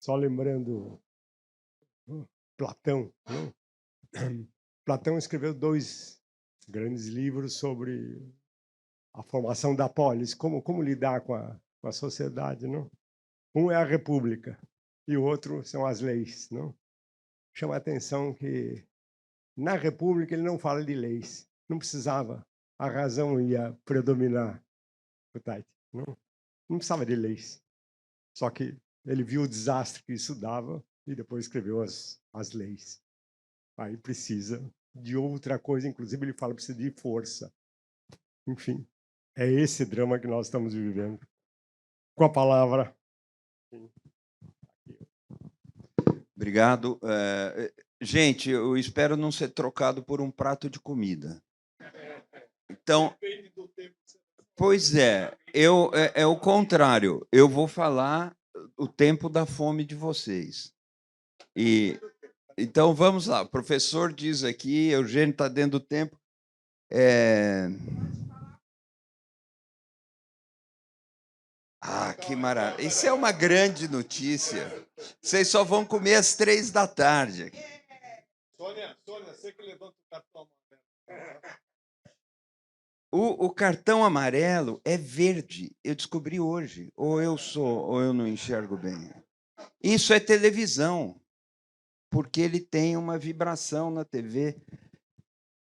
Só lembrando Platão, não? Platão escreveu 2 grandes livros sobre a formação da polis, como lidar com a sociedade, não? Um é a República e o outro são as leis, não? Chama a atenção que na República ele não fala de leis, não precisava, a razão ia predominar, não? Não precisava de leis. Só que ele viu o desastre que isso dava e depois escreveu as leis. Aí precisa de outra coisa, inclusive ele fala que precisa de força. Enfim, é esse drama que nós estamos vivendo. Com a palavra. Obrigado. Gente, eu espero não ser trocado por um prato de comida. Então, pois é, é o contrário. Eu vou falar o tempo da fome de vocês. Então, vamos lá. O professor diz aqui, Eugênio está dentro do tempo. Ah, que maravilha. Isso é uma grande notícia. Vocês só vão comer às 15h. Sônia, você que levanta o cartão amarelo. O cartão amarelo é verde. Eu descobri hoje. Ou eu não enxergo bem. Isso é televisão, porque ele tem uma vibração na TV.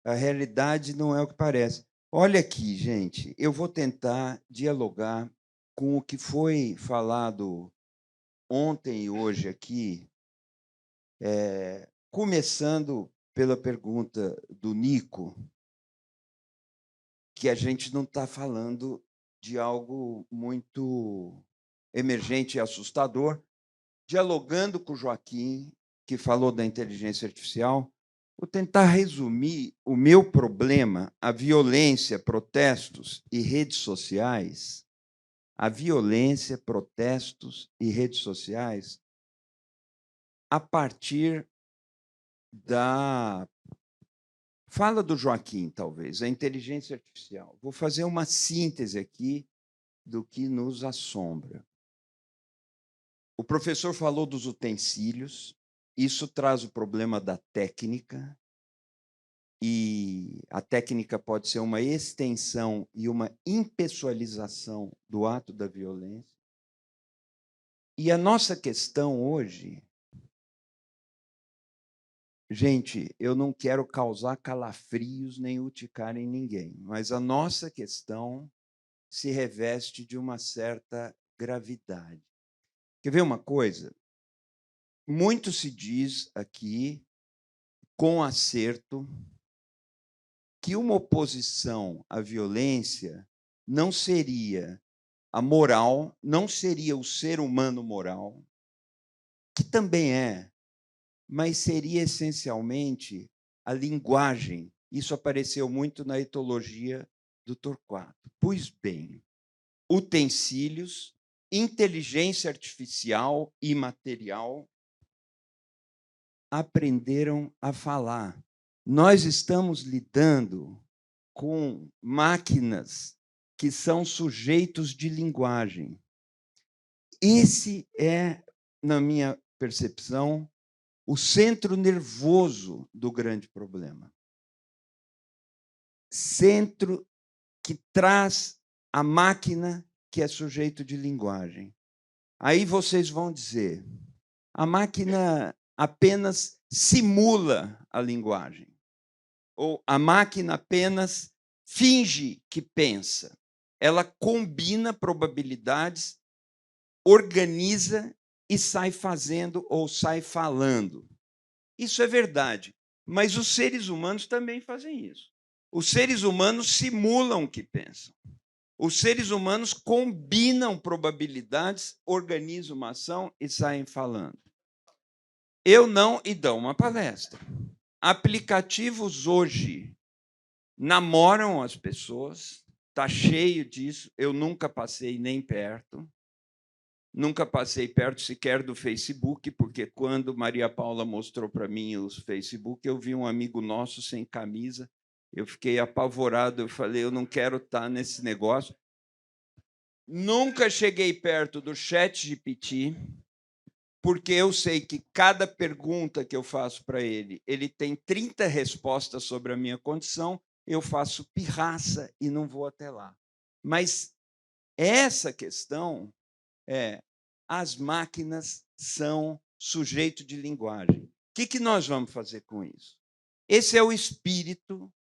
A realidade não é o que parece. Olha aqui, gente, eu vou tentar dialogar com o que foi falado ontem e hoje aqui, começando pela pergunta do Nico, que a gente não está falando de algo muito emergente e assustador, dialogando com o Joaquim, que falou da inteligência artificial. Vou tentar resumir o meu problema, a violência, protestos e redes sociais. A violência, protestos e redes sociais a partir da fala do Joaquim, talvez, a inteligência artificial. Vou fazer uma síntese aqui do que nos assombra. O professor falou dos utensílios, isso traz o problema da técnica, e a técnica pode ser uma extensão e uma impessoalização do ato da violência. E a nossa questão hoje, gente, eu não quero causar calafrios nem urticária em ninguém, mas a nossa questão se reveste de uma certa gravidade. Quer ver uma coisa? Muito se diz aqui, com acerto, que uma oposição à violência não seria a moral, não seria o ser humano moral, que também é, mas seria essencialmente a linguagem. Isso apareceu muito na etologia do Torquato. Pois bem, utensílios, inteligência artificial e material aprenderam a falar. Nós estamos lidando com máquinas que são sujeitos de linguagem. Esse é, na minha percepção, o centro nervoso do grande problema. Centro que traz a máquina que é sujeito de linguagem. Aí vocês vão dizer, a máquina apenas simula a linguagem, ou a máquina apenas finge que pensa. Ela combina probabilidades, organiza e sai fazendo ou sai falando. Isso é verdade, mas os seres humanos também fazem isso. Os seres humanos simulam que pensam. Os seres humanos combinam probabilidades, organizam uma ação e saem falando. Eu não, e dão uma palestra. Aplicativos hoje namoram as pessoas, está cheio disso, eu nunca passei nem perto. Nunca passei perto sequer do Facebook, porque quando Maria Paula mostrou para mim os Facebook, eu vi um amigo nosso sem camisa, eu fiquei apavorado, eu falei, eu não quero estar nesse negócio. Nunca cheguei perto do ChatGPT, porque eu sei que cada pergunta que eu faço para ele, ele tem 30 respostas sobre a minha condição, eu faço pirraça e não vou até lá. Mas essa questão é: as máquinas são sujeito de linguagem. O que nós vamos fazer com isso? Esse é o espírito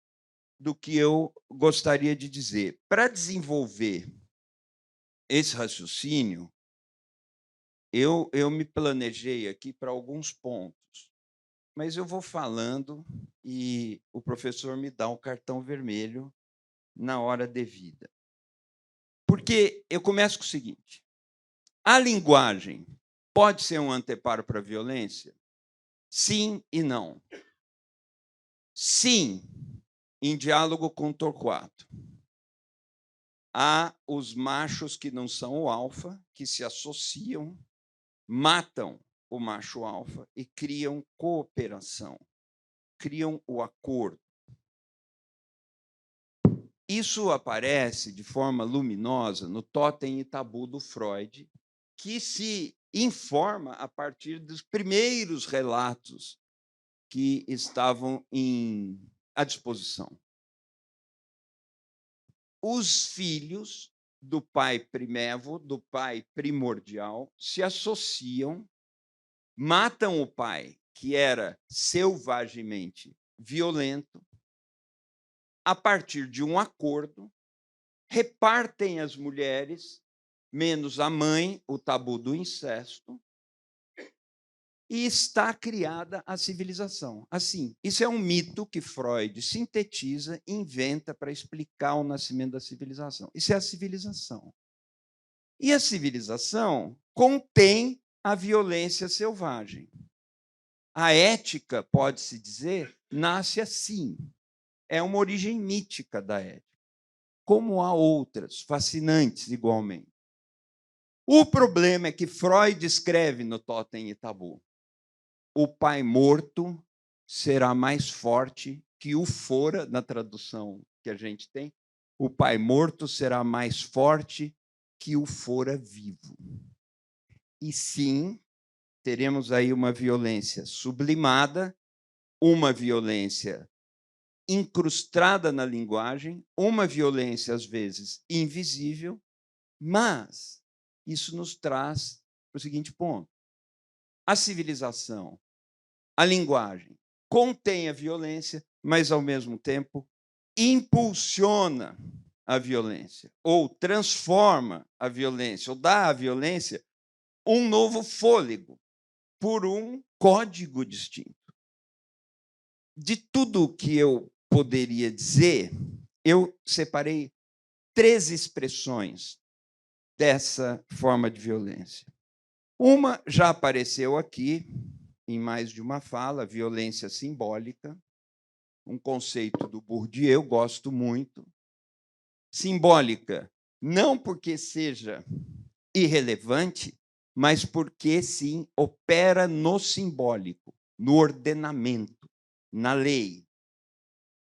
do que eu gostaria de dizer. Para desenvolver esse raciocínio, eu me planejei aqui para alguns pontos, mas eu vou falando e o professor me dá um cartão vermelho na hora devida. Porque eu começo com o seguinte: a linguagem pode ser um anteparo para a violência? Sim e não. Sim, em diálogo com Torquato. Há os machos que não são o alfa, que se associam, matam o macho alfa e criam cooperação, criam o acordo. Isso aparece de forma luminosa no Totem e Tabu do Freud, que se informa a partir dos primeiros relatos que estavam à disposição. Os filhos do pai primevo, do pai primordial, se associam, matam o pai, que era selvagemente violento, a partir de um acordo, repartem as mulheres, menos a mãe, o tabu do incesto, e está criada a civilização. Assim, isso é um mito que Freud sintetiza e inventa para explicar o nascimento da civilização. Isso é a civilização. E a civilização contém a violência selvagem. A ética, pode-se dizer, nasce assim. É uma origem mítica da ética, como há outras, fascinantes igualmente. O problema é que Freud escreve no Totem e Tabu: o pai morto será mais forte que o fora, na tradução que a gente tem, o pai morto será mais forte que o fora vivo. E sim, teremos aí uma violência sublimada, uma violência incrustada na linguagem, uma violência, às vezes, invisível, mas isso nos traz para o seguinte ponto: a civilização, a linguagem, contém a violência, mas, ao mesmo tempo, impulsiona a violência, ou transforma a violência, ou dá à violência um novo fôlego, por um código distinto. De tudo o que eu poderia dizer, eu separei 3 expressões dessa forma de violência. Uma já apareceu aqui, em mais de uma fala: violência simbólica, um conceito do Bourdieu, gosto muito. Simbólica, não porque seja irrelevante, mas porque, sim, opera no simbólico, no ordenamento, na lei.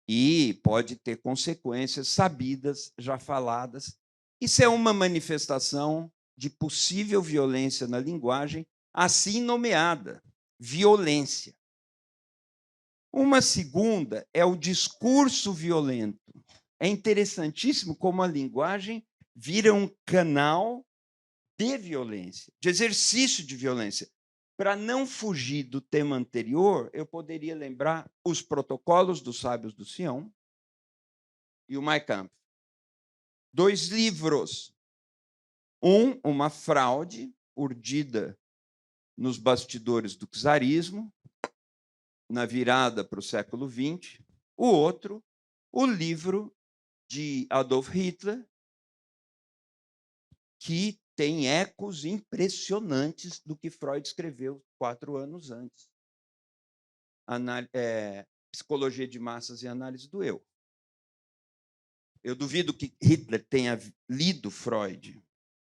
E pode ter consequências sabidas, já faladas. Isso é uma manifestação de possível violência na linguagem, assim nomeada, violência. Uma segunda é o discurso violento. É interessantíssimo como a linguagem vira um canal de violência, de exercício de violência. Para não fugir do tema anterior, eu poderia lembrar os Protocolos dos Sábios do Sião e o Mein Kampf. 2 livros. Uma fraude urdida nos bastidores do czarismo, na virada para o século XX. O outro, o livro de Adolf Hitler, que tem ecos impressionantes do que Freud escreveu 4 anos antes. Psicologia de Massas e Análise do Eu. Eu duvido que Hitler tenha lido Freud,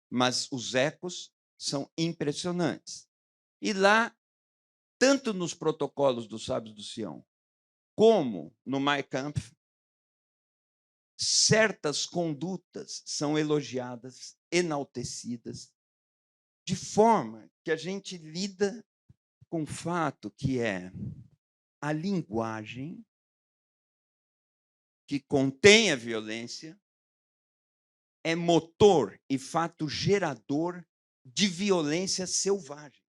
mas os ecos são impressionantes. E lá, tanto nos Protocolos dos Sábios do Sião, como no Mein Kampf, certas condutas são elogiadas, enaltecidas, de forma que a gente lida com o fato que é a linguagem que contém a violência é motor e fato gerador de violência selvagem.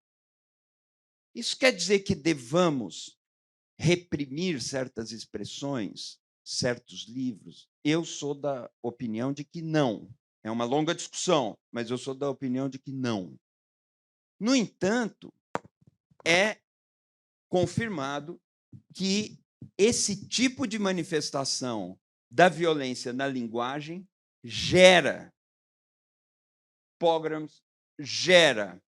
Isso quer dizer que devamos reprimir certas expressões, certos livros? Eu sou da opinião de que não. É uma longa discussão, mas eu sou da opinião de que não. No entanto, é confirmado que esse tipo de manifestação da violência na linguagem gera pogroms, gera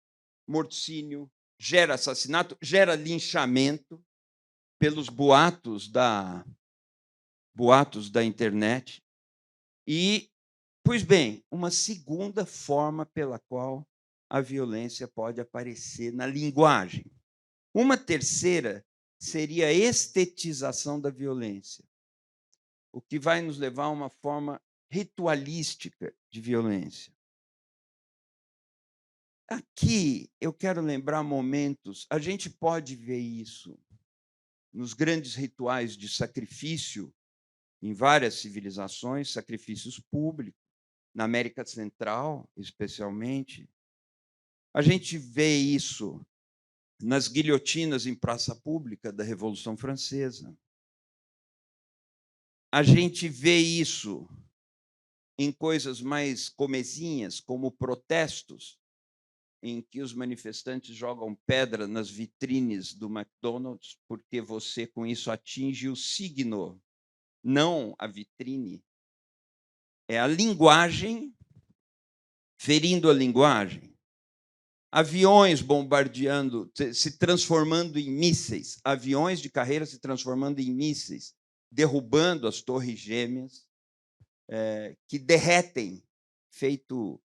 morticínio, gera assassinato, gera linchamento pelos boatos da internet. E, pois bem, uma segunda forma pela qual a violência pode aparecer na linguagem. Uma terceira seria a estetização da violência, o que vai nos levar a uma forma ritualística de violência. Aqui eu quero lembrar momentos, a gente pode ver isso nos grandes rituais de sacrifício em várias civilizações, sacrifícios públicos, na América Central, especialmente. A gente vê isso nas guilhotinas em praça pública da Revolução Francesa. A gente vê isso em coisas mais comezinhas, como protestos, em que os manifestantes jogam pedra nas vitrines do McDonald's, porque você, com isso, atinge o signo, não a vitrine. É a linguagem ferindo a linguagem. Aviões bombardeando, se transformando em mísseis, aviões de carreira se transformando em mísseis, derrubando as torres gêmeas, que derretem, feito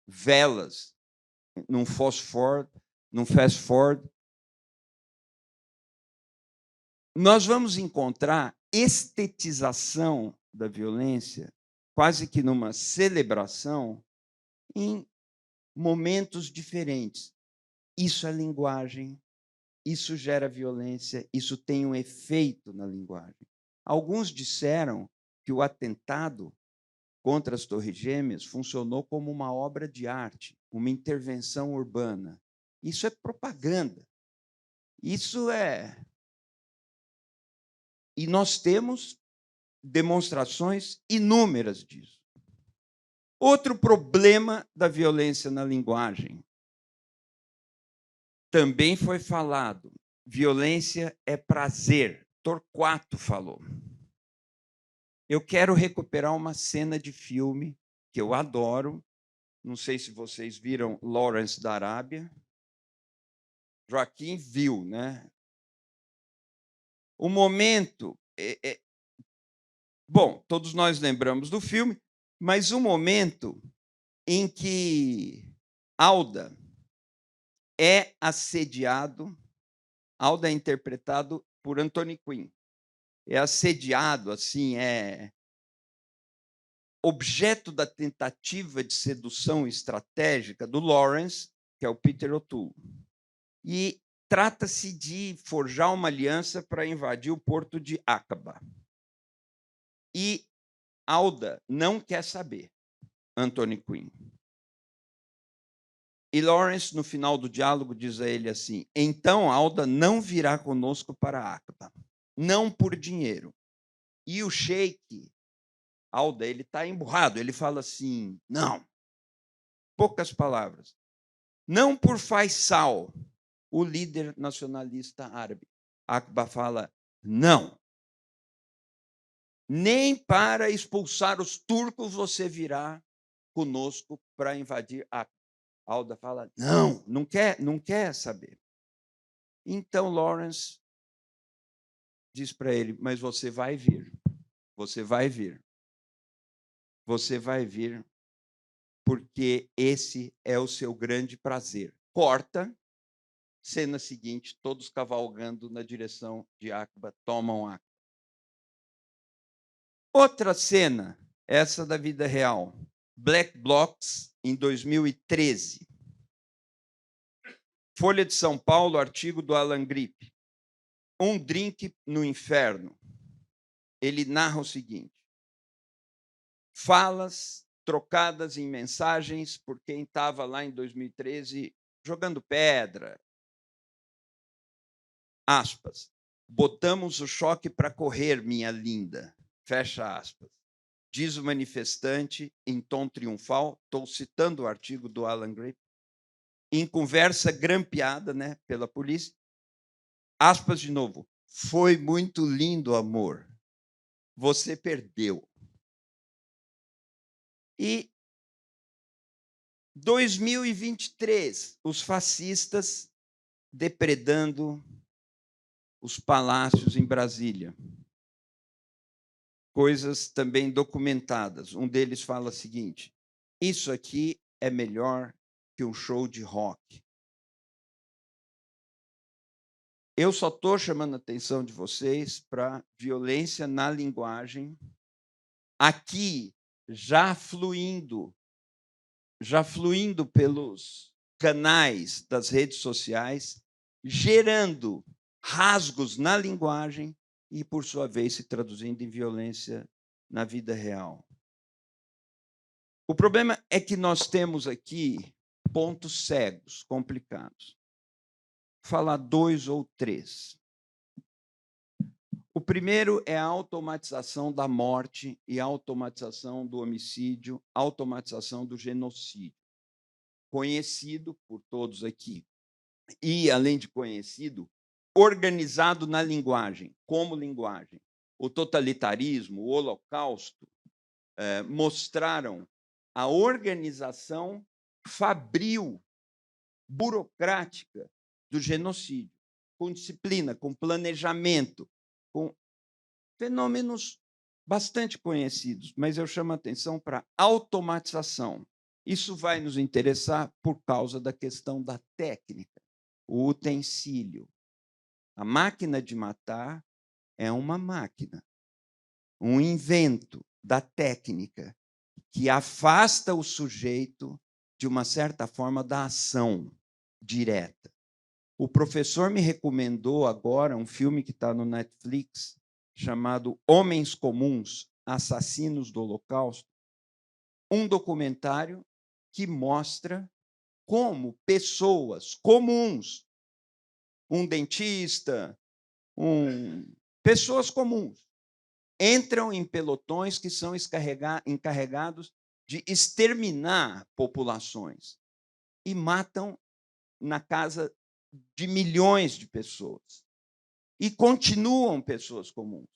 velas, num fast forward. Nós vamos encontrar estetização da violência, quase que numa celebração, em momentos diferentes. Isso é linguagem, isso gera violência, isso tem um efeito na linguagem. Alguns disseram que o atentado contra as Torres Gêmeas funcionou como uma obra de arte, uma intervenção urbana. Isso é propaganda. Isso é. E nós temos demonstrações inúmeras disso. Outro problema da violência na linguagem também foi falado. Violência é prazer. Torquato falou. Eu quero recuperar uma cena de filme que eu adoro. Não sei se vocês viram Lawrence da Arábia. Joaquim viu, né? O momento... Bom, todos nós lembramos do filme, mas o momento em que Alda é assediado, Alda é interpretado por Anthony Quinn. É assediado, assim, é objeto da tentativa de sedução estratégica do Lawrence, que é o Peter O'Toole. E trata-se de forjar uma aliança para invadir o porto de Aqaba. E Alda não quer saber, Anthony Quinn. E Lawrence, no final do diálogo, diz a ele assim: então Alda não virá conosco para Aqaba, não por dinheiro. E o sheik, Alda, ele está emburrado, ele fala assim: não, poucas palavras, não por Faisal, o líder nacionalista árabe. Aqaba fala: não, nem para expulsar os turcos você virá conosco para invadir Aqaba. Alda fala: não quer saber. Então Lawrence diz para ele: mas você vai vir, você vai vir, você vai vir, porque esse é o seu grande prazer. Corta, cena seguinte, todos cavalgando na direção de Aqaba, tomam Aqaba. Outra cena, essa da vida real, Black Blocs, em 2013. Folha de São Paulo, artigo do Alan Grip. Um drink no inferno. Ele narra o seguinte: falas trocadas em mensagens por quem estava lá em 2013 jogando pedra. Aspas. Botamos o choque para correr, minha linda. Fecha aspas. Diz o manifestante em tom triunfal, estou citando o artigo do Alan Grip, em conversa grampeada, né, pela polícia. Aspas de novo. Foi muito lindo, amor. Você perdeu. E 2023, os fascistas depredando os palácios em Brasília. Coisas também documentadas. Um deles fala o seguinte: isso aqui é melhor que um show de rock. Eu só estou chamando a atenção de vocês para violência na linguagem, aqui já fluindo pelos canais das redes sociais, gerando rasgos na linguagem e, por sua vez, se traduzindo em violência na vida real. O problema é que nós temos aqui pontos cegos, complicados. Vou falar 2 ou 3. O primeiro é a automatização da morte e a automatização do homicídio, a automatização do genocídio. Conhecido por todos aqui. E, além de conhecido, organizado na linguagem. Como linguagem? O totalitarismo, o Holocausto, mostraram a organização fabril, burocrática do genocídio, com disciplina, com planejamento, com fenômenos bastante conhecidos, mas eu chamo a atenção para a automatização. Isso vai nos interessar por causa da questão da técnica, o utensílio. A máquina de matar é uma máquina, um invento da técnica que afasta o sujeito, de uma certa forma, da ação direta. O professor me recomendou agora um filme que está no Netflix, chamado Homens Comuns, Assassinos do Holocausto, um documentário que mostra como pessoas comuns, um dentista, pessoas comuns, entram em pelotões que são encarregados de exterminar populações e matam na casa de milhões de pessoas. E continuam pessoas comuns.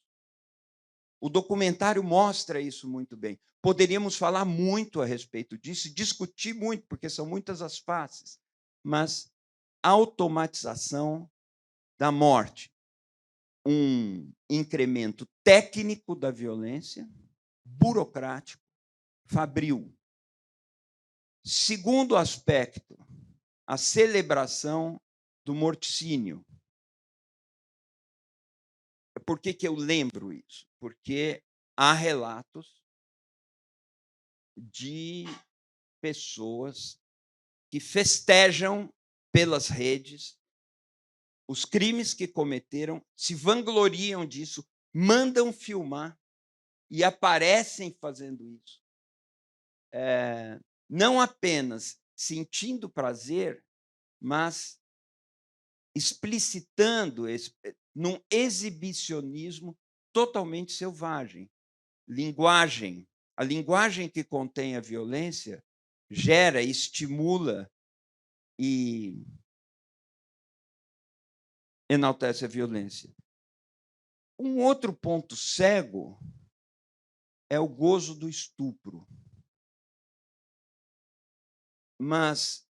O documentário mostra isso muito bem. Poderíamos falar muito a respeito disso, discutir muito, porque são muitas as faces, mas a automatização da morte, um incremento técnico da violência, burocrático, fabril. Segundo aspecto, a celebração do morticínio. Por que eu lembro isso? Porque há relatos de pessoas que festejam pelas redes os crimes que cometeram, se vangloriam disso, mandam filmar e aparecem fazendo isso. Não apenas sentindo prazer, mas explicitando num exibicionismo totalmente selvagem. Linguagem. A linguagem que contém a violência gera, estimula e enaltece a violência. Um outro ponto cego é o gozo do estupro. Mas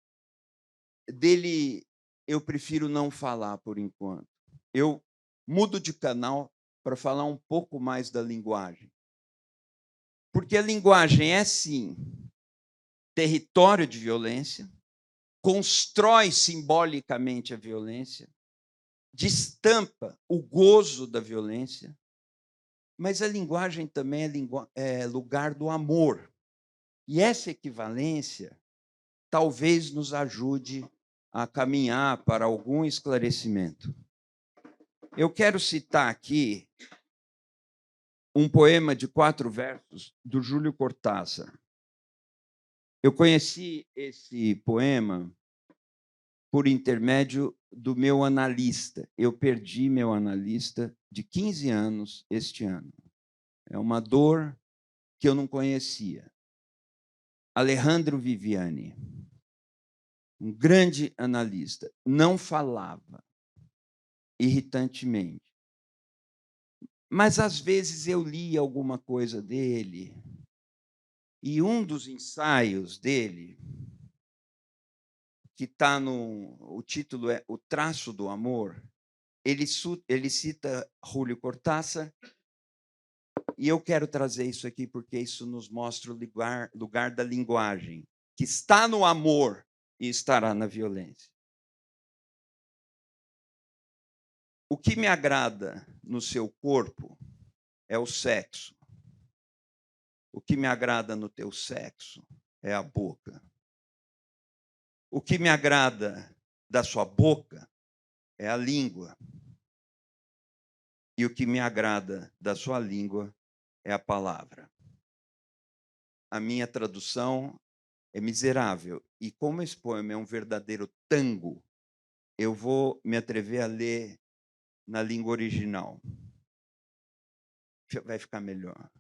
dele eu prefiro não falar por enquanto. Eu mudo de canal para falar um pouco mais da linguagem. Porque a linguagem é, sim, território de violência, constrói simbolicamente a violência, destampa o gozo da violência, mas a linguagem também é lugar do amor. E essa equivalência talvez nos ajude a caminhar para algum esclarecimento. Eu quero citar aqui um poema de 4 versos do Júlio Cortázar. Eu conheci esse poema por intermédio do meu analista. Eu perdi meu analista de 15 anos este ano. É uma dor que eu não conhecia. Alejandro Viviani, um grande analista, não falava irritantemente. Mas, às vezes, eu li alguma coisa dele, e um dos ensaios dele, que está no... O título é O Traço do Amor, ele cita Júlio Cortázar, e eu quero trazer isso aqui porque isso nos mostra o lugar da linguagem, que está no amor e estará na violência. O que me agrada no seu corpo é o sexo. O que me agrada no teu sexo é a boca. O que me agrada da sua boca é a língua. E o que me agrada da sua língua é a palavra. A minha tradução é miserável. E como esse poema é um verdadeiro tango, eu vou me atrever a ler na língua original. Vai ficar melhor.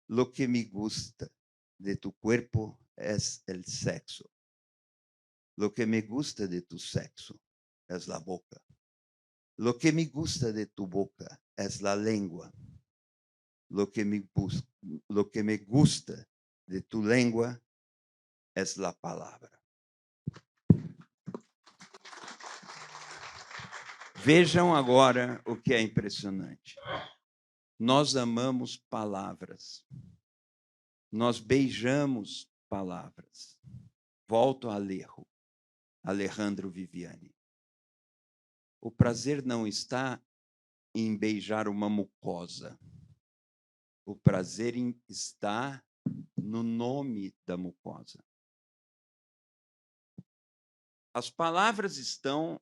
Lo que me gusta de tu cuerpo es el sexo. Lo que me gusta de tu sexo es la boca. Lo que me gusta de tu boca es la lengua. Lo que me gusta de tu lengua es la palabra. Vejam agora o que é impressionante. Nós amamos palavras. Nós beijamos palavras. Volto a Alejandro Viviani. O prazer não está em beijar uma mucosa. O prazer está no nome da mucosa. As palavras estão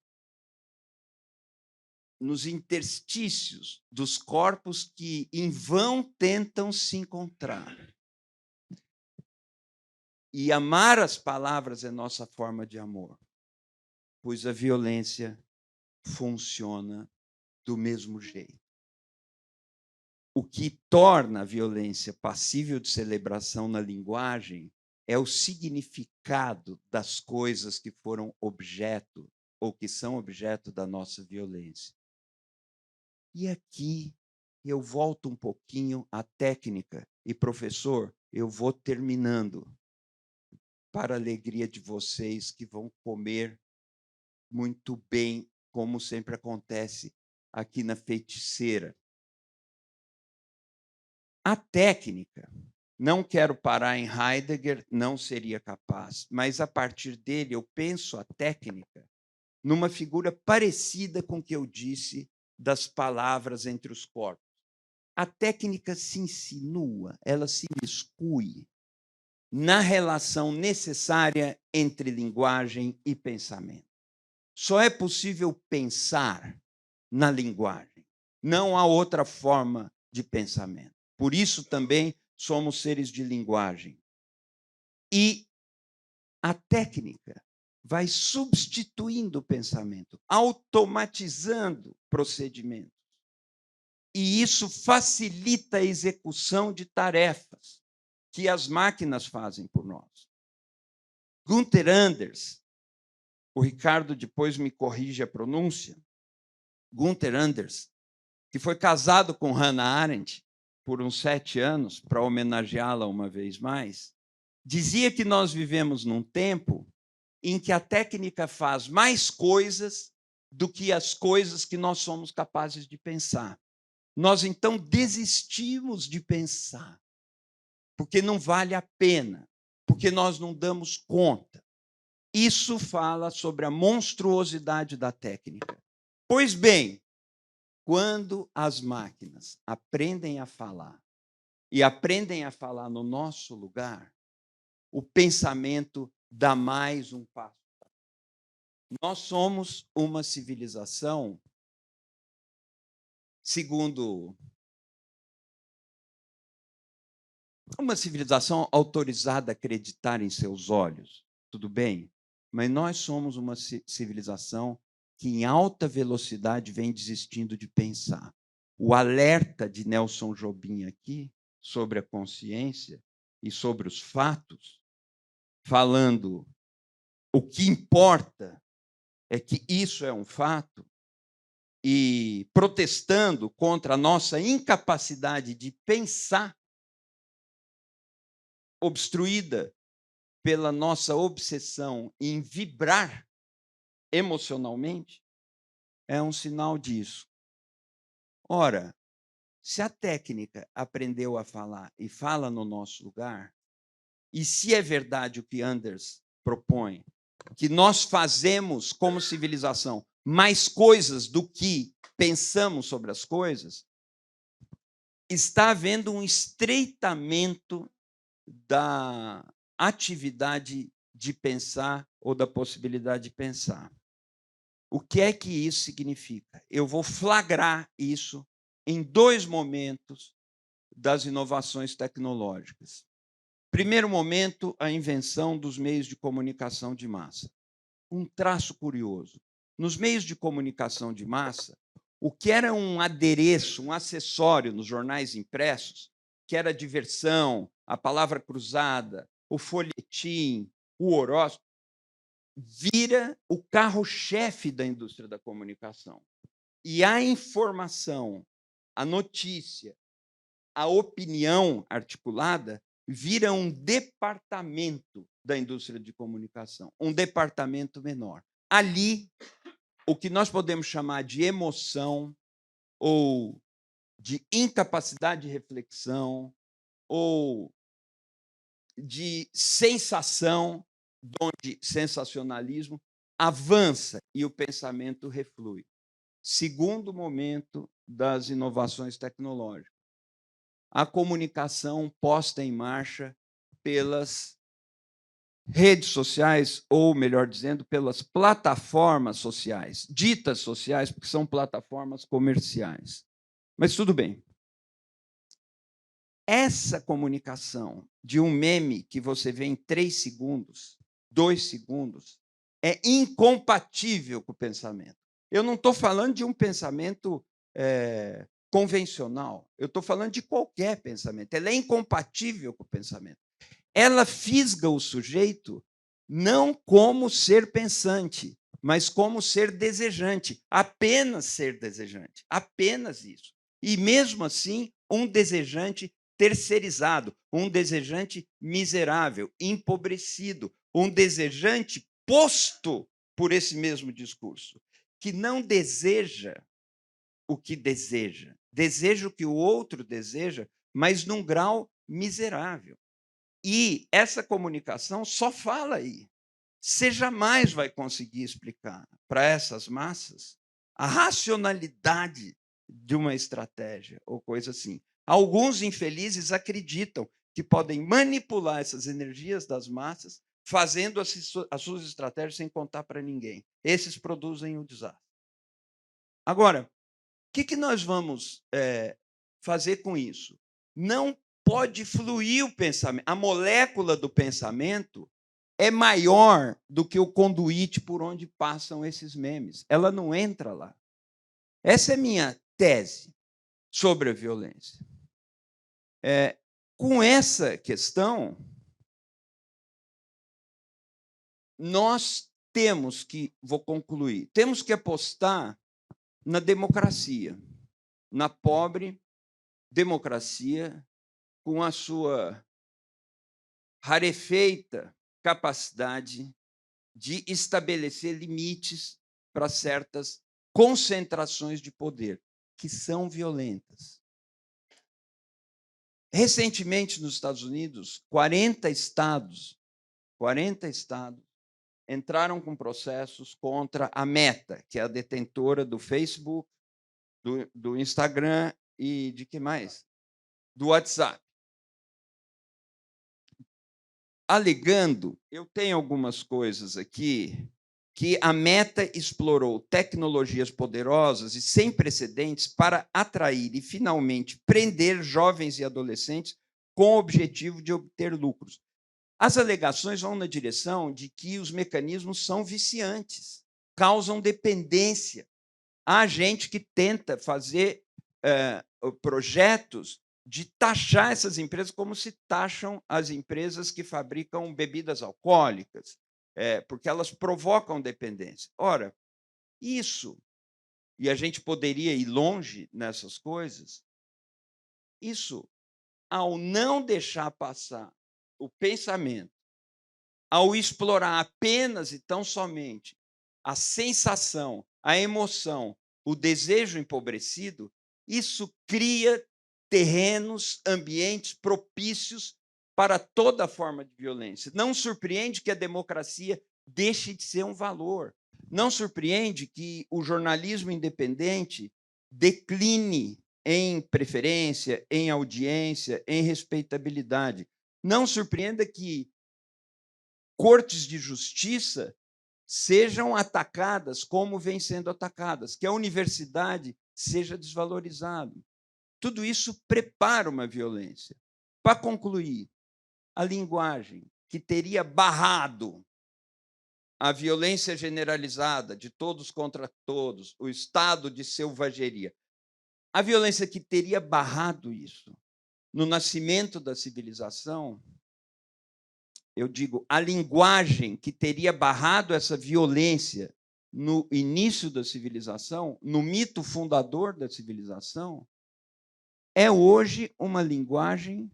nos interstícios dos corpos que em vão tentam se encontrar. E amar as palavras é nossa forma de amor, pois a violência funciona do mesmo jeito. O que torna a violência passível de celebração na linguagem é o significado das coisas que foram objeto ou que são objeto da nossa violência. E aqui eu volto um pouquinho à técnica. E, professor, eu vou terminando, para a alegria de vocês que vão comer muito bem, como sempre acontece aqui na Feiticeira. A técnica, não quero parar em Heidegger, não seria capaz, mas a partir dele eu penso a técnica numa figura parecida com o que eu disse das palavras entre os corpos. A técnica se insinua, ela se miscui na relação necessária entre linguagem e pensamento. Só é possível pensar na linguagem, não há outra forma de pensamento. Por isso também somos seres de linguagem. E a técnica vai substituindo o pensamento, automatizando procedimentos. E isso facilita a execução de tarefas que as máquinas fazem por nós. Gunther Anders, o Ricardo depois me corrige a pronúncia, Gunther Anders, que foi casado com Hannah Arendt por uns 7 anos, para homenageá-la uma vez mais, dizia que nós vivemos num tempo em que a técnica faz mais coisas do que as coisas que nós somos capazes de pensar. Nós, então, desistimos de pensar, porque não vale a pena, porque nós não damos conta. Isso fala sobre a monstruosidade da técnica. Pois bem, quando as máquinas aprendem a falar, e aprendem a falar no nosso lugar, o pensamento dá mais um passo. Nós somos uma civilização, segundo uma civilização autorizada a acreditar em seus olhos, tudo bem, mas nós somos uma civilização que, em alta velocidade, vem desistindo de pensar. O alerta de Nelson Jobim aqui, sobre a consciência e sobre os fatos, falando o que importa é que isso é um fato, e protestando contra a nossa incapacidade de pensar, obstruída pela nossa obsessão em vibrar emocionalmente, é um sinal disso. Ora, se a técnica aprendeu a falar e fala no nosso lugar, e se é verdade o que Anders propõe, que nós fazemos como civilização mais coisas do que pensamos sobre as coisas, está havendo um estreitamento da atividade de pensar ou da possibilidade de pensar. O que é que isso significa? Eu vou flagrar isso em 2 momentos das inovações tecnológicas. Primeiro momento, a invenção dos meios de comunicação de massa. Um traço curioso. Nos meios de comunicação de massa, o que era um adereço, um acessório nos jornais impressos, que era a diversão, a palavra cruzada, o folhetim, o horóscopo, vira o carro-chefe da indústria da comunicação. E a informação, a notícia, a opinião articulada vira um departamento da indústria de comunicação, um departamento menor. Ali, o que nós podemos chamar de emoção ou de incapacidade de reflexão ou de sensação, onde sensacionalismo avança e o pensamento reflui. Segundo momento das inovações tecnológicas, a comunicação posta em marcha pelas redes sociais, ou, melhor dizendo, pelas plataformas sociais, ditas sociais, porque são plataformas comerciais. Mas tudo bem. Essa comunicação de um meme que você vê em 3 segundos, 2 segundos, é incompatível com o pensamento. Eu não estou falando de um pensamento convencional, eu estou falando de qualquer pensamento. Ela é incompatível com o pensamento. Ela fisga o sujeito não como ser pensante, mas como ser desejante, apenas ser desejante, apenas isso. E mesmo assim, um desejante terceirizado, um desejante miserável, empobrecido, um desejante posto por esse mesmo discurso, que não deseja o que deseja, deseja o que o outro deseja, mas num grau miserável. E essa comunicação só fala aí. Você jamais vai conseguir explicar para essas massas a racionalidade de uma estratégia ou coisa assim. Alguns infelizes acreditam que podem manipular essas energias das massas, fazendo as suas estratégias sem contar para ninguém. Esses produzem o desastre. Agora, o que nós vamos fazer com isso? Não pode fluir o pensamento. A molécula do pensamento é maior do que o conduíte por onde passam esses memes. Ela não entra lá. Essa é minha tese sobre a violência. Com essa questão, nós temos que, vou concluir, temos que apostar na democracia, na pobre democracia, com a sua rarefeita capacidade de estabelecer limites para certas concentrações de poder, que são violentas. Recentemente, nos Estados Unidos, 40 estados entraram com processos contra a Meta, que é a detentora do Facebook, do Instagram e de que mais? Do WhatsApp. Alegando, eu tenho algumas coisas aqui que a Meta explorou tecnologias poderosas e sem precedentes para atrair e, finalmente, prender jovens e adolescentes com o objetivo de obter lucros. As alegações vão na direção de que os mecanismos são viciantes, causam dependência. Há gente que tenta fazer projetos de taxar essas empresas como se taxam as empresas que fabricam bebidas alcoólicas, porque elas provocam dependência. Ora, isso, e a gente poderia ir longe nessas coisas, isso, ao não deixar passar o pensamento, ao explorar apenas e tão somente a sensação, a emoção, o desejo empobrecido, isso cria terrenos, ambientes propícios para toda forma de violência. Não surpreende que a democracia deixe de ser um valor. Não surpreende que o jornalismo independente decline em preferência, em audiência, em respeitabilidade. Não surpreenda que cortes de justiça sejam atacadas como vêm sendo atacadas, que a universidade seja desvalorizada. Tudo isso prepara uma violência. Para concluir, a linguagem que teria barrado a violência generalizada de todos contra todos, o estado de selvageria, a violência que teria barrado isso no nascimento da civilização, eu digo, a linguagem que teria barrado essa violência no início da civilização, no mito fundador da civilização, é hoje uma linguagem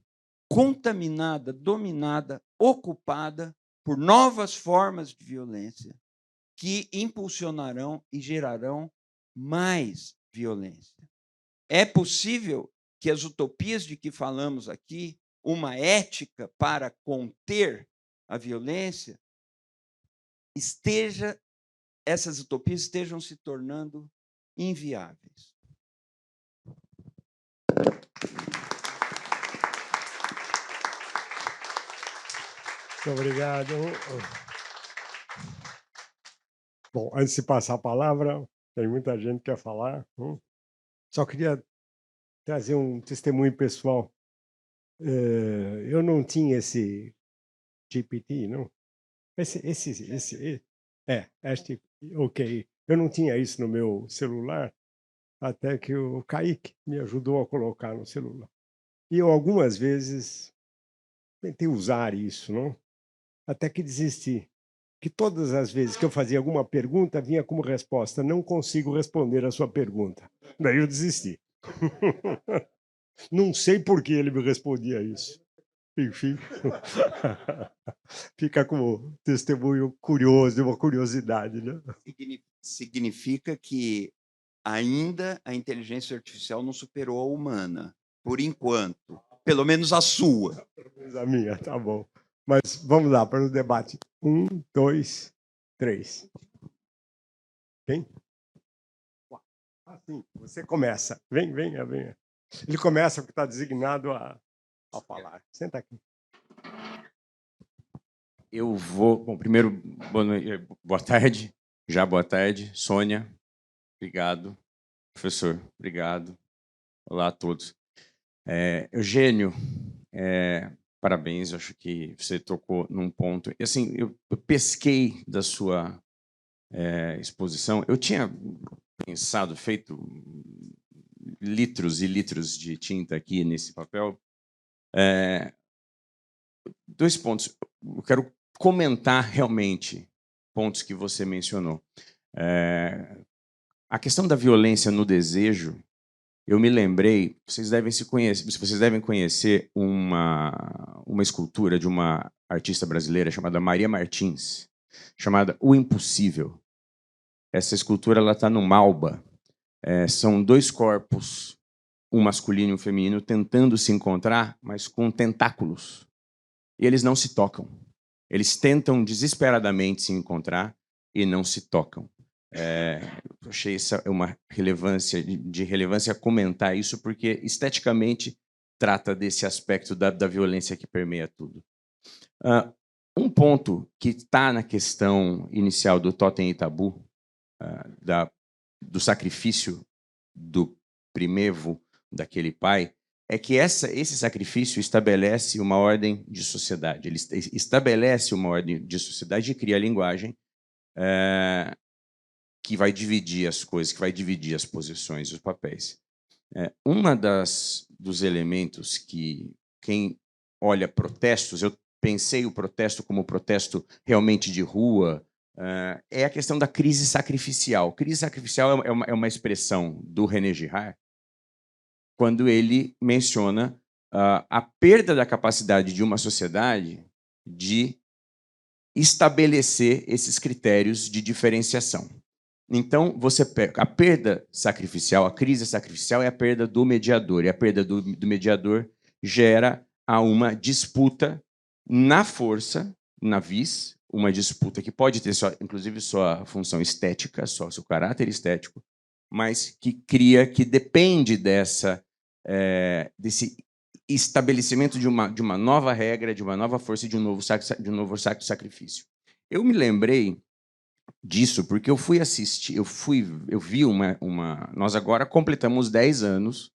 contaminada, dominada, ocupada por novas formas de violência que impulsionarão e gerarão mais violência. É possível que as utopias de que falamos aqui, uma ética para conter a violência, essas utopias estejam se tornando inviáveis. Muito obrigado. Bom, antes de passar a palavra, tem muita gente que quer falar. Só queria trazer um testemunho pessoal. Eu não tinha esse GPT, não? Ok. Eu não tinha isso no meu celular, até que o Kaique me ajudou a colocar no celular. E eu, algumas vezes, tentei usar isso, não? Até que desisti. Que todas as vezes que eu fazia alguma pergunta, vinha como resposta: não consigo responder a sua pergunta. Daí eu desisti. Não sei por que ele me respondia isso. Enfim, fica como testemunho curioso, uma curiosidade, né? Significa que ainda a inteligência artificial não superou a humana, por enquanto. Pelo menos a sua. Pelo menos a minha, tá bom. Mas vamos lá para o debate. 1, 2, 3. Quem? Sim, você começa. Venha. Ele começa porque está designado a falar. Senta aqui. Eu vou. Bom, primeiro, boa tarde. Boa tarde. Sônia, obrigado. Professor, obrigado. Olá a todos. Eugênio, parabéns. Acho que você tocou num ponto. Assim, eu pesquei da sua exposição. Eu tinha pensado, feito litros e litros de tinta aqui nesse papel. 2 pontos. Eu quero comentar realmente pontos que você mencionou. A questão da violência no desejo, eu me lembrei, vocês devem conhecer uma escultura de uma artista brasileira chamada Maria Martins, chamada O Impossível. Essa escultura está no Malba. São 2 corpos, um masculino e um feminino, tentando se encontrar, mas com tentáculos. E eles não se tocam. Eles tentam desesperadamente se encontrar e não se tocam. Eu achei essa uma relevância de relevância comentar isso, porque esteticamente trata desse aspecto da violência que permeia tudo. Um ponto que está na questão inicial do Totem e Tabu, do sacrifício do primevo daquele pai, é que esse sacrifício estabelece uma ordem de sociedade. Ele estabelece uma ordem de sociedade e cria a linguagem que vai dividir as coisas, que vai dividir as posições, os papéis. Dos elementos que quem olha protestos, eu pensei o protesto como protesto realmente de rua, é a questão da crise sacrificial. Crise sacrificial é uma expressão do René Girard, quando ele menciona a perda da capacidade de uma sociedade de estabelecer esses critérios de diferenciação. Então, você pega a perda sacrificial, a crise sacrificial é a perda do mediador, e a perda do mediador gera uma disputa na força, na vis, uma disputa que pode ter, inclusive, sua função estética, só seu caráter estético, mas que depende desse estabelecimento de uma nova regra, de uma nova força e de um novo sacrifício. Eu me lembrei disso porque eu fui assistir, eu vi nós agora completamos 10 anos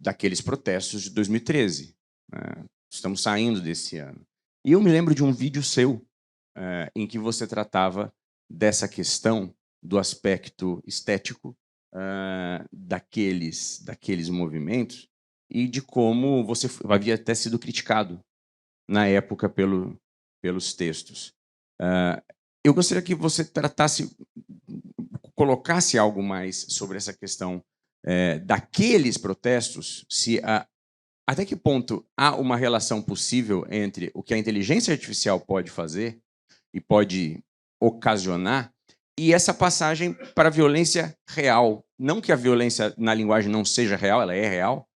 daqueles protestos de 2013. Estamos saindo desse ano. E eu me lembro de um vídeo seu em que você tratava dessa questão do aspecto estético daqueles movimentos e de como você havia até sido criticado na época pelos textos. Eu gostaria que você colocasse algo mais sobre essa questão daqueles protestos, até que ponto há uma relação possível entre o que a inteligência artificial pode fazer e pode ocasionar e essa passagem para a violência real. Não que a violência na linguagem não seja real, ela é real,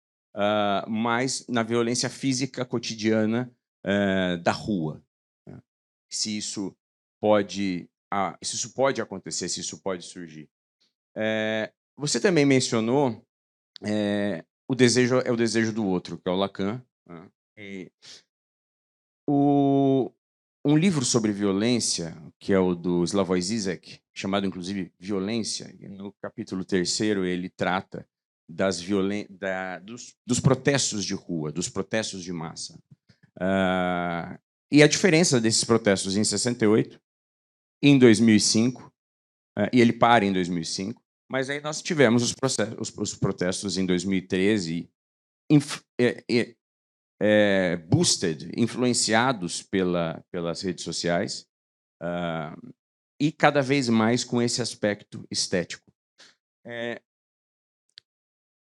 mas na violência física cotidiana da rua. Se isso pode acontecer, se isso pode surgir. Você também mencionou o desejo do outro, que é o Lacan. Um livro sobre violência, que é o do Slavoj Žižek, chamado, inclusive, Violência, no capítulo 3º, ele trata dos protestos de rua, dos protestos de massa. E a diferença desses protestos em 68, em 2005, e ele para em 2005, mas aí nós tivemos os protestos em 2013, boosted, influenciados pelas redes sociais, e cada vez mais com esse aspecto estético.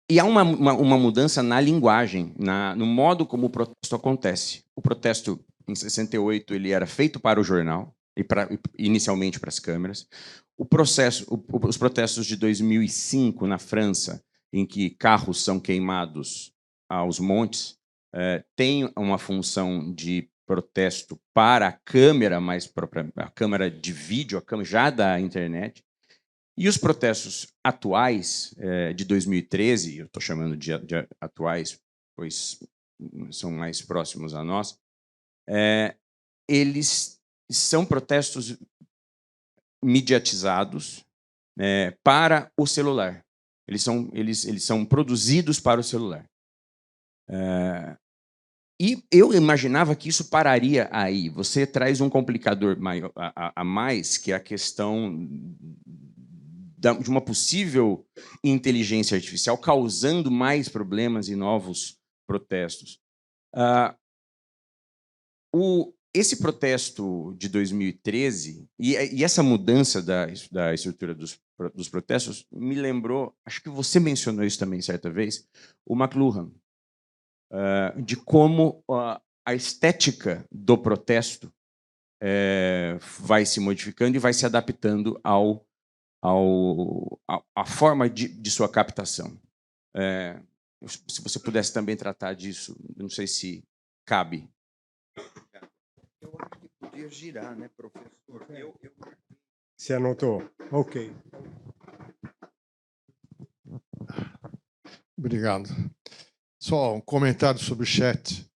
E há uma mudança na linguagem, no modo como o protesto acontece. O protesto, em 68, ele era feito para o jornal, inicialmente para as câmeras. Os protestos de 2005, na França, em que carros são queimados aos montes, tem uma função de protesto para a câmera, mais própria, a câmera de vídeo, a câmera já da internet. E os protestos atuais, de 2013, eu estou chamando de atuais, pois são mais próximos a nós, eles são protestos mediatizados para o celular. Eles são produzidos para o celular. E eu imaginava que isso pararia aí. Você traz um complicador maior, a mais, que é a questão de uma possível inteligência artificial causando mais problemas e novos protestos. Esse protesto de 2013 e essa mudança da estrutura dos protestos me lembrou, acho que você mencionou isso também certa vez, o McLuhan, de como a estética do protesto vai se modificando e vai se adaptando à forma de sua captação. Se você pudesse também tratar disso, não sei se cabe. Eu acho que podia girar, né, professor? Você anotou? Ok. Obrigado. Só um comentário sobre o chat.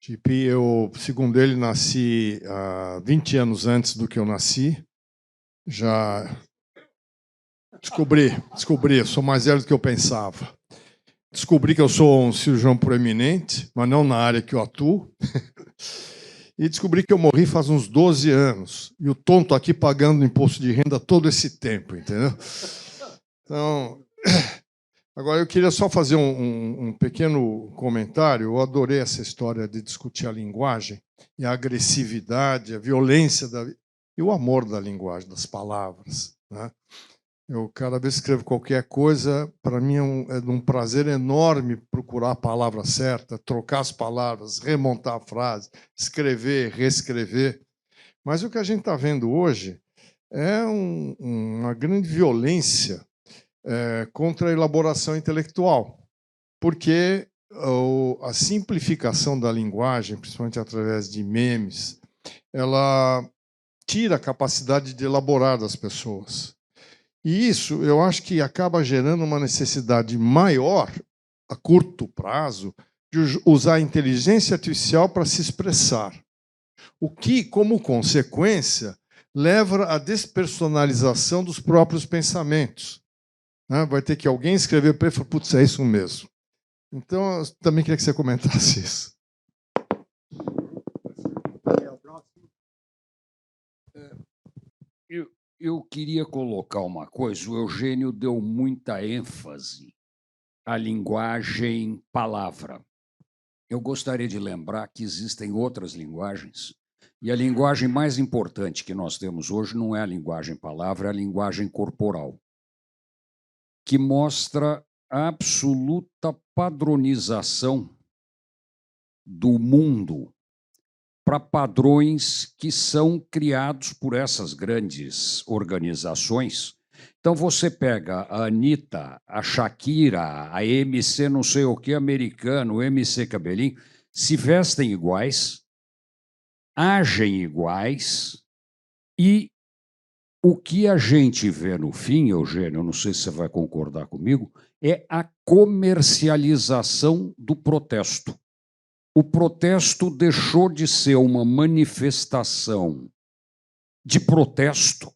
Tipi, eu, segundo ele, nasci 20 anos antes do que eu nasci. Já descobri, sou mais velho do que eu pensava. Descobri que eu sou um cirurgião proeminente, mas não na área que eu atuo. E descobri que eu morri faz uns 12 anos. E o tonto aqui pagando imposto de renda todo esse tempo, entendeu? Então, agora eu queria só fazer um pequeno comentário. Eu adorei essa história de discutir a linguagem e a agressividade, a violência e o amor da linguagem, das palavras, né? Eu, cada vez que escrevo qualquer coisa, para mim é um prazer enorme procurar a palavra certa, trocar as palavras, remontar a frase, escrever, reescrever. Mas o que a gente está vendo hoje é uma grande violência contra a elaboração intelectual, porque a simplificação da linguagem, principalmente através de memes, ela tira a capacidade de elaborar das pessoas. E isso, eu acho que acaba gerando uma necessidade maior, a curto prazo, de usar a inteligência artificial para se expressar. O que, como consequência, leva à despersonalização dos próprios pensamentos. Vai ter que alguém escrever para ele e falar, putz, é isso mesmo. Então, eu também queria que você comentasse isso. Eu queria colocar uma coisa. O Eugênio deu muita ênfase à linguagem palavra. Eu gostaria de lembrar que existem outras linguagens, e a linguagem mais importante que nós temos hoje não é a linguagem palavra, é a linguagem corporal, que mostra a absoluta padronização do mundo para padrões que são criados por essas grandes organizações. Então, você pega a Anitta, a Shakira, a MC não sei o que americano, o MC Cabelinho, se vestem iguais, agem iguais, e o que a gente vê no fim, Eugênio, eu não sei se você vai concordar comigo, é a comercialização do protesto. O protesto deixou de ser uma manifestação de protesto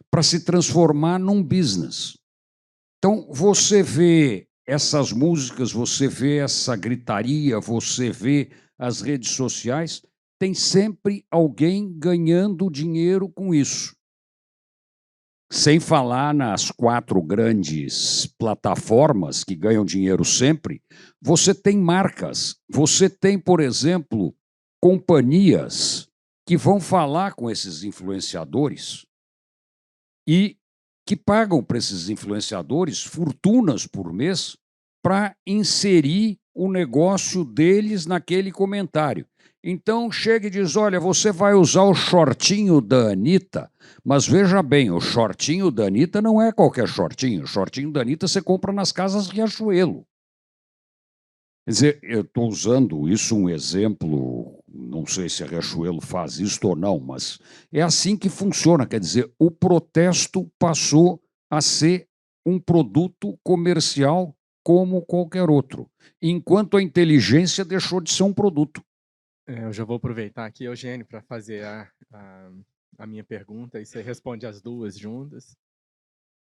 para se transformar num business. Então, você vê essas músicas, você vê essa gritaria, você vê as redes sociais, tem sempre alguém ganhando dinheiro com isso. Sem falar nas 4 grandes plataformas que ganham dinheiro sempre, você tem marcas, você tem, por exemplo, companhias que vão falar com esses influenciadores e que pagam para esses influenciadores fortunas por mês para inserir o negócio deles naquele comentário. Então, chega e diz, olha, você vai usar o shortinho da Anitta, mas veja bem, o shortinho da Anitta não é qualquer shortinho. O shortinho da Anitta você compra nas casas Riachuelo. Quer dizer, eu estou usando isso um exemplo, não sei se a Riachuelo faz isto ou não, mas é assim que funciona. Quer dizer, o protesto passou a ser um produto comercial como qualquer outro, enquanto a inteligência deixou de ser um produto. Eu já vou aproveitar aqui, Eugênio, para fazer a minha pergunta, e você responde as duas juntas.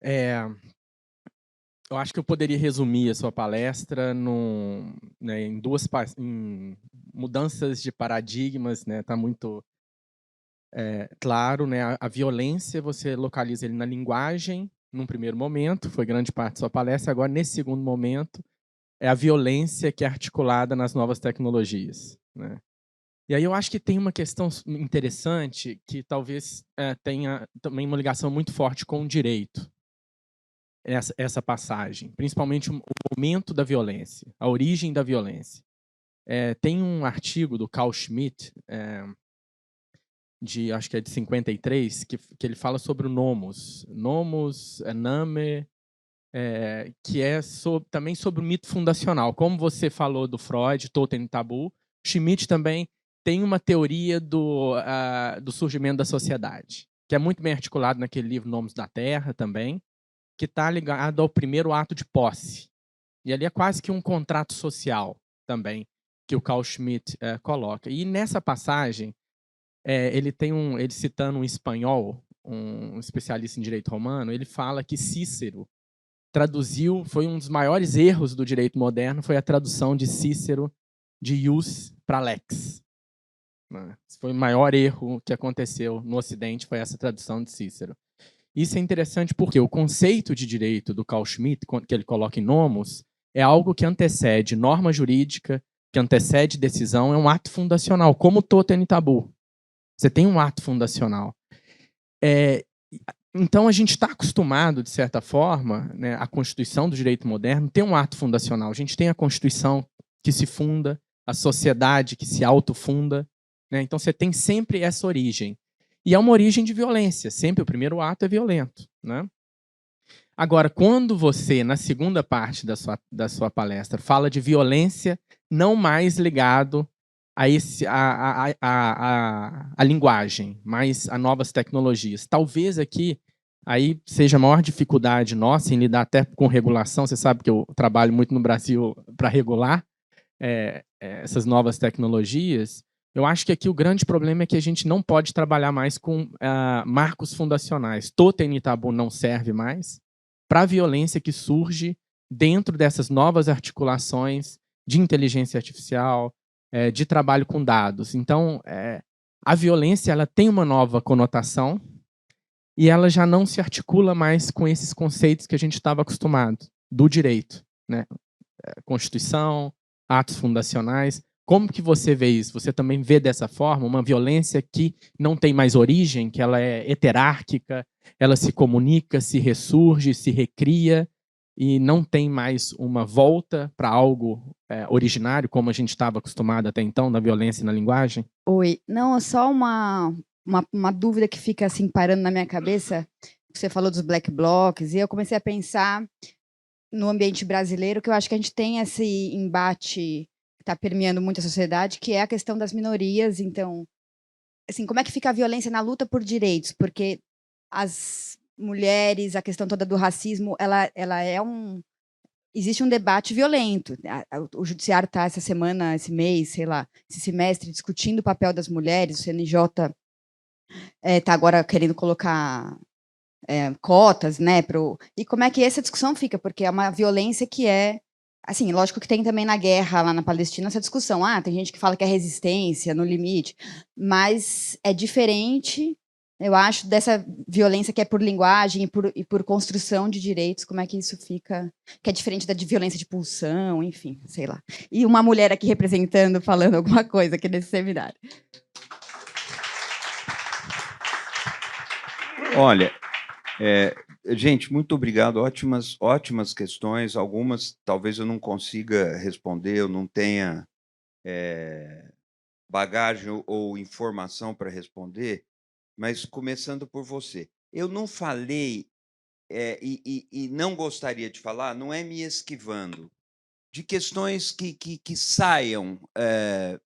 Eu acho que eu poderia resumir a sua palestra em em mudanças de paradigmas, né? Tá muito claro, né? A violência, você localiza ele na linguagem, num primeiro momento, foi grande parte da sua palestra. Agora, nesse segundo momento, é a violência que é articulada nas novas tecnologias, né? E aí eu acho que tem uma questão interessante que talvez tenha também uma ligação muito forte com o direito, essa passagem, principalmente o momento da violência, a origem da violência. Tem um artigo do Carl Schmitt, acho que é de 53, que ele fala sobre o nomos. Nomos, name, que é também sobre o mito fundacional. Como você falou do Freud, Totem e Tabu, Schmitt também tem uma teoria do surgimento da sociedade, que é muito bem articulado naquele livro Nomes da Terra também, que está ligado ao primeiro ato de posse. E ali é quase que um contrato social também, que o Carl Schmitt coloca. E nessa passagem, ele citando um espanhol, um especialista em direito romano, ele fala que Cícero foi um dos maiores erros do direito moderno, foi a tradução de Cícero de ius para lex. Esse foi o maior erro que aconteceu no Ocidente, foi essa tradução de Cícero. Isso é interessante porque o conceito de direito do Carl Schmitt, que ele coloca em nomos, é algo que antecede norma jurídica, que antecede decisão, é um ato fundacional, como totem e tabu. Você tem um ato fundacional. Então, a gente está acostumado, de certa forma, né, a Constituição do direito moderno tem um ato fundacional. A gente tem a Constituição que se funda, a sociedade que se autofunda. Né? Então, você tem sempre essa origem. E é uma origem de violência. Sempre o primeiro ato é violento. Né? Agora, quando você, na segunda parte da sua palestra, fala de violência não mais ligado a linguagem, mas a novas tecnologias. Talvez aqui aí seja a maior dificuldade nossa em lidar até com regulação. Você sabe que eu trabalho muito no Brasil para regular essas novas tecnologias. Eu acho que aqui o grande problema é que a gente não pode trabalhar mais com marcos fundacionais. Totem e tabu não serve mais para a violência que surge dentro dessas novas articulações de inteligência artificial, de trabalho com dados. Então, a violência ela tem uma nova conotação e ela já não se articula mais com esses conceitos que a gente estava acostumado, do direito. Né? Constituição, atos fundacionais. Como que você vê isso? Você também vê dessa forma uma violência que não tem mais origem, que ela é heterárquica, ela se comunica, se ressurge, se recria, e não tem mais uma volta para algo originário, como a gente estava acostumado até então, da violência na linguagem? Oi, não, é só uma dúvida que fica assim parando na minha cabeça. Você falou dos black blocs, e eu comecei a pensar no ambiente brasileiro, que eu acho que a gente tem esse embate que está permeando muito a sociedade, que é a questão das minorias. Então, assim, como é que fica a violência na luta por direitos? Porque as mulheres, a questão toda do racismo, ela é existe um debate violento. O judiciário está essa semana, esse mês, sei lá, esse semestre, discutindo o papel das mulheres. O CNJ está agora querendo colocar cotas, né? E como é que essa discussão fica? Porque é uma violência que assim, lógico que tem também na guerra lá na Palestina essa discussão. Tem gente que fala que é resistência, no limite, mas é diferente, eu acho, dessa violência que é por linguagem e por construção de direitos. Como é que isso fica? Que é diferente da de violência de pulsão, enfim, sei lá. E uma mulher aqui representando, falando alguma coisa aqui nesse seminário. Olha, gente, muito obrigado. Ótimas questões. Algumas talvez eu não consiga responder, eu não tenha bagagem ou informação para responder, mas começando por você. Eu não falei, e não gostaria de falar, não é me esquivando, de questões que saiam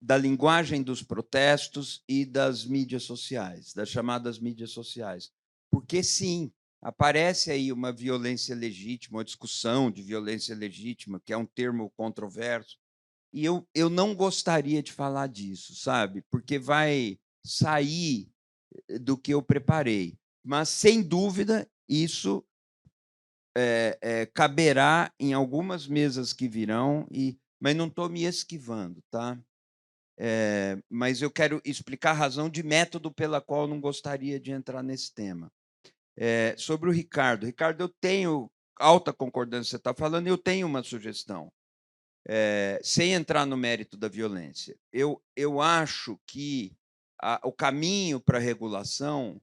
da linguagem dos protestos e das mídias sociais, das chamadas mídias sociais. Porque, sim, aparece aí uma violência legítima, uma discussão de violência legítima, que é um termo controverso, e eu não gostaria de falar disso, sabe? Porque vai sair do que eu preparei. Mas, sem dúvida, isso caberá em algumas mesas que virão, mas não estou me esquivando, tá? Mas eu quero explicar a razão de método pela qual eu não gostaria de entrar nesse tema. Sobre o Ricardo. Ricardo, eu tenho alta concordância com o que você está falando, e eu tenho uma sugestão. Sem entrar no mérito da violência. Eu acho que o caminho para a regulação,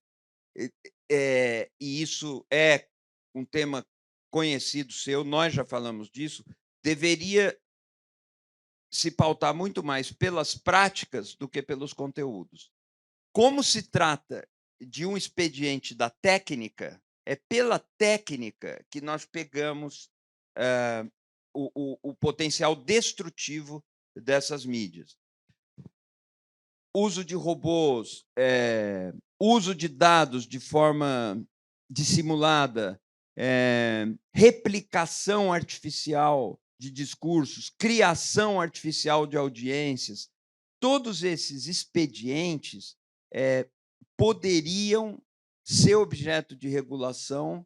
e isso é um tema conhecido seu, nós já falamos disso, deveria se pautar muito mais pelas práticas do que pelos conteúdos. Como se trata de um expediente da técnica, é pela técnica que nós pegamos o potencial destrutivo dessas mídias. Uso de robôs, uso de dados de forma dissimulada, replicação artificial de discursos, criação artificial de audiências, todos esses expedientes poderiam ser objeto de regulação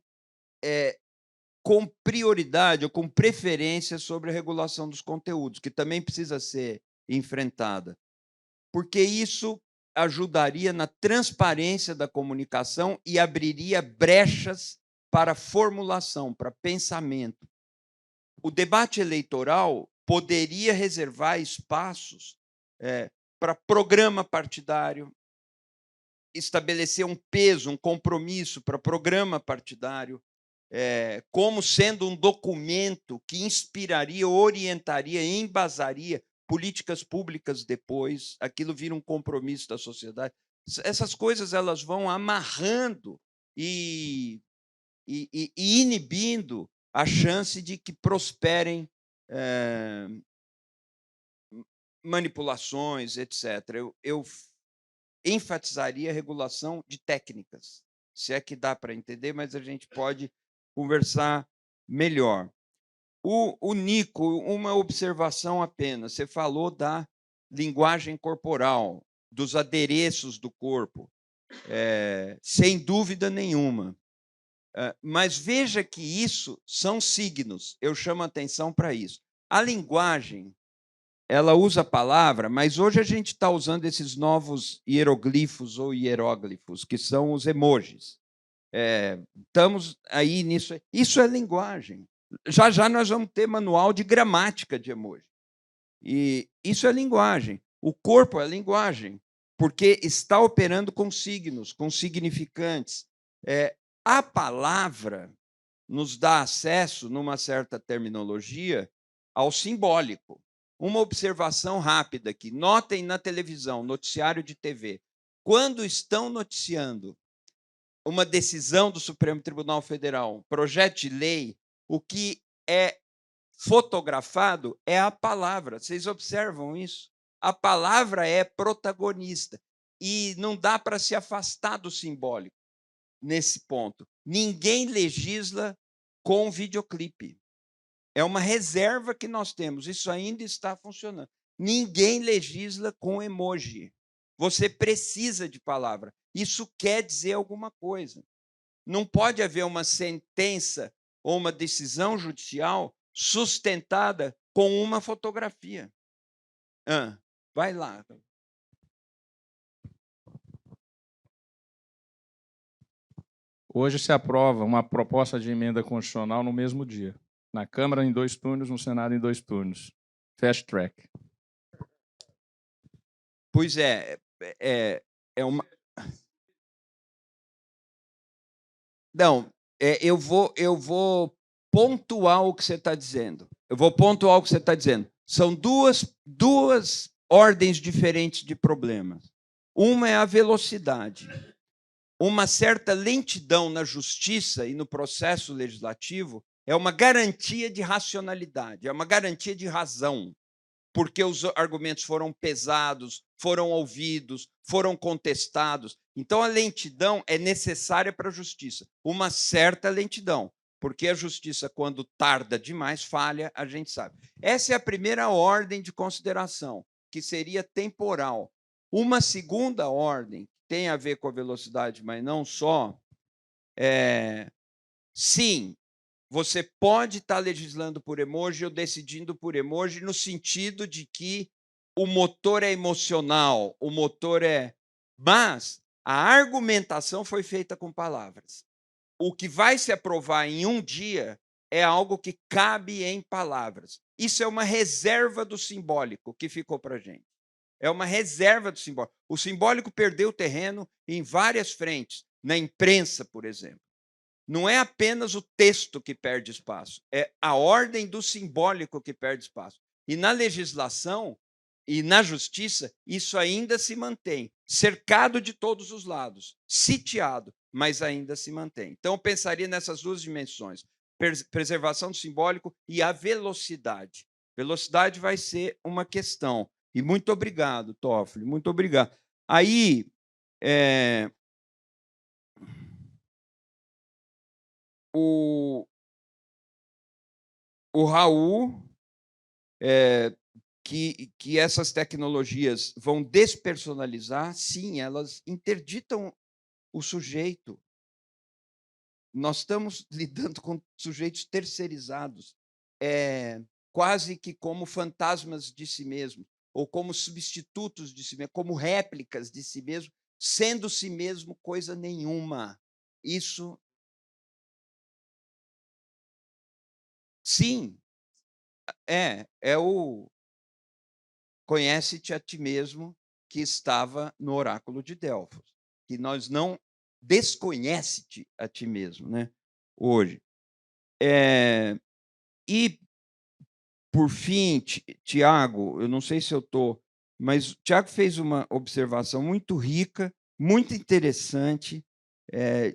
com prioridade ou com preferência sobre a regulação dos conteúdos, que também precisa ser enfrentada, porque isso ajudaria na transparência da comunicação e abriria brechas para formulação, para pensamento. O debate eleitoral poderia reservar espaços para programa partidário, estabelecer um peso, um compromisso para programa partidário, como sendo um documento que inspiraria, orientaria, embasaria políticas públicas depois, aquilo vira um compromisso da sociedade. Essas coisas elas vão amarrando e inibindo a chance de que prosperem manipulações, etc. Eu enfatizaria a regulação de técnicas, se é que dá para entender, mas a gente pode conversar melhor. O Nico, uma observação apenas. Você falou da linguagem corporal, dos adereços do corpo, sem dúvida nenhuma. Mas veja que isso são signos. Eu chamo a atenção para isso. A linguagem, ela usa a palavra, mas hoje a gente está usando esses novos hieroglifos ou hieróglifos, que são os emojis. Estamos aí nisso. Isso é linguagem. Já já nós vamos ter manual de gramática de emoji. E isso é linguagem. O corpo é linguagem, porque está operando com signos, com significantes. A palavra nos dá acesso, numa certa terminologia, ao simbólico. Uma observação rápida aqui. Notem na televisão, noticiário de TV, quando estão noticiando uma decisão do Supremo Tribunal Federal, um projeto de lei, o que é fotografado é a palavra. Vocês observam isso? A palavra é protagonista. E não dá para se afastar do simbólico nesse ponto. Ninguém legisla com videoclipe. É uma reserva que nós temos. Isso ainda está funcionando. Ninguém legisla com emoji. Você precisa de palavra. Isso quer dizer alguma coisa. Não pode haver uma sentença ou uma decisão judicial sustentada com uma fotografia. Vai lá. Hoje se aprova uma proposta de emenda constitucional no mesmo dia. Na Câmara em 2 turnos, no Senado em 2 turnos. Fast track. Pois é uma... Não, eu vou pontuar o que você está dizendo. São duas ordens diferentes de problemas. Uma é a velocidade. Uma certa lentidão na justiça e no processo legislativo é uma garantia de racionalidade, é uma garantia de razão, porque os argumentos foram pesados, foram ouvidos, foram contestados. Então, a lentidão é necessária para a justiça, uma certa lentidão, porque a justiça, quando tarda demais, falha, a gente sabe. Essa é a primeira ordem de consideração, que seria temporal. Uma segunda ordem, que tem a ver com a velocidade, mas não só, sim, você pode estar legislando por emoji ou decidindo por emoji no sentido de que o motor é emocional, o motor é... Mas a argumentação foi feita com palavras. O que vai se aprovar em um dia é algo que cabe em palavras. Isso é uma reserva do simbólico que ficou para a gente. É uma reserva do simbólico. O simbólico perdeu terreno em várias frentes, na imprensa, por exemplo. Não é apenas o texto que perde espaço, é a ordem do simbólico que perde espaço. E na legislação e na justiça, isso ainda se mantém, cercado de todos os lados, sitiado, mas ainda se mantém. Então, eu pensaria nessas duas dimensões, preservação do simbólico e a velocidade. Velocidade vai ser uma questão. E muito obrigado, Toffoli, muito obrigado. Aí, o Raul que essas tecnologias vão despersonalizar, sim, elas interditam o sujeito. Nós estamos lidando com sujeitos terceirizados, quase que como fantasmas de si mesmo, ou como substitutos de si mesmo, como réplicas de si mesmo, sendo si mesmo coisa nenhuma. Isso, sim, é o conhece-te a ti mesmo que estava no oráculo de Delfos, que nós não desconhece-te a ti mesmo, né? Hoje. E, por fim, Tiago, eu não sei se eu estou, mas o Tiago fez uma observação muito rica, muito interessante,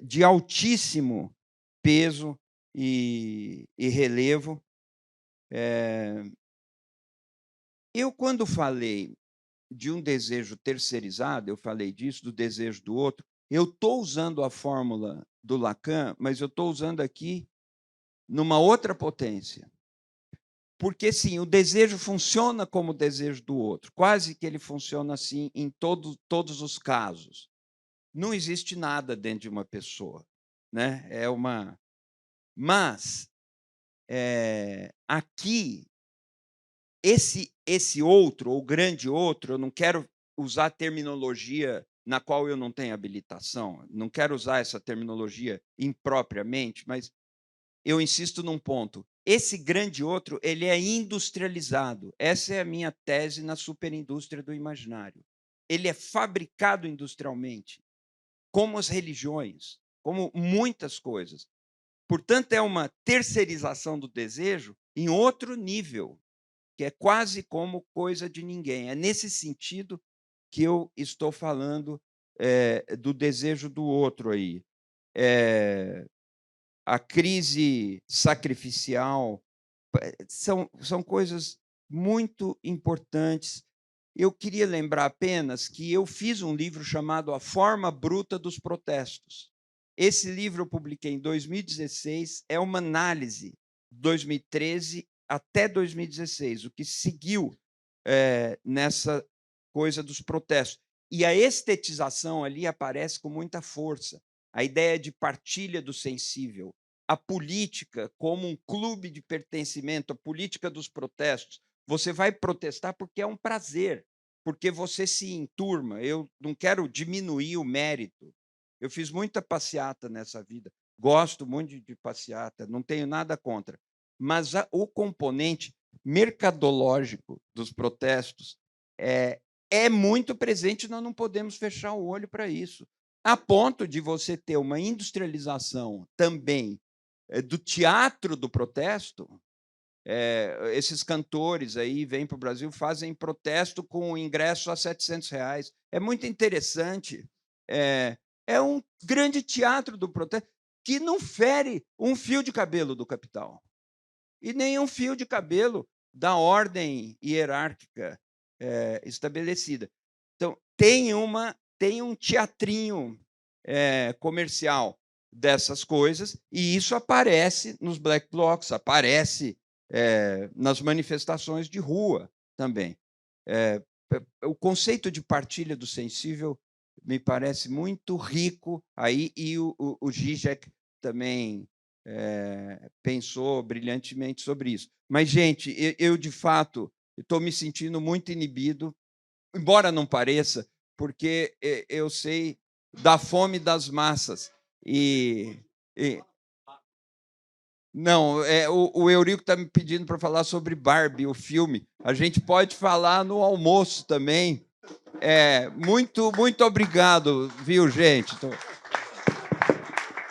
de altíssimo peso e relevo. Eu, quando falei de um desejo terceirizado, eu falei disso, do desejo do outro, eu estou usando a fórmula do Lacan, mas eu estou usando aqui numa outra potência. Porque, sim, o desejo funciona como o desejo do outro, quase que ele funciona assim em todos os casos. Não existe nada dentro de uma pessoa, né? Mas aqui esse outro, ou grande outro, eu não quero usar terminologia na qual eu não tenho habilitação, não quero usar essa terminologia impropriamente, mas eu insisto num ponto. Esse grande outro, ele é industrializado. Essa é a minha tese na superindústria do imaginário. Ele é fabricado industrialmente, como as religiões, como muitas coisas. Portanto, é uma terceirização do desejo em outro nível, que é quase como coisa de ninguém. É nesse sentido que eu estou falando do desejo do outro aí. A crise sacrificial são coisas muito importantes. Eu queria lembrar apenas que eu fiz um livro chamado A Forma Bruta dos Protestos. Esse livro eu publiquei em 2016, é uma análise de 2013 até 2016, o que seguiu nessa coisa dos protestos. E a estetização ali aparece com muita força. A ideia de partilha do sensível, a política como um clube de pertencimento, a política dos protestos. Você vai protestar porque é um prazer, porque você se enturma. Eu não quero diminuir o mérito. Eu fiz muita passeata nessa vida, gosto muito de passeata, não tenho nada contra. Mas o componente mercadológico dos protestos é muito presente, nós não podemos fechar o olho para isso. A ponto de você ter uma industrialização também do teatro do protesto. Esses cantores aí vêm para o Brasil, fazem protesto com o ingresso a R$700. É muito interessante. É um grande teatro do protesto que não fere um fio de cabelo do capital e nem um fio de cabelo da ordem hierárquica estabelecida. Então, tem um teatrinho comercial dessas coisas, e isso aparece nos black blocs, aparece nas manifestações de rua também. O conceito de partilha do sensível me parece muito rico aí, e o Zizek também pensou brilhantemente sobre isso. Mas, gente, eu de fato estou me sentindo muito inibido, embora não pareça, porque eu sei da fome das massas. Não, o Eurico está me pedindo para falar sobre Barbie, o filme. A gente pode falar no almoço também. Muito obrigado, viu, gente?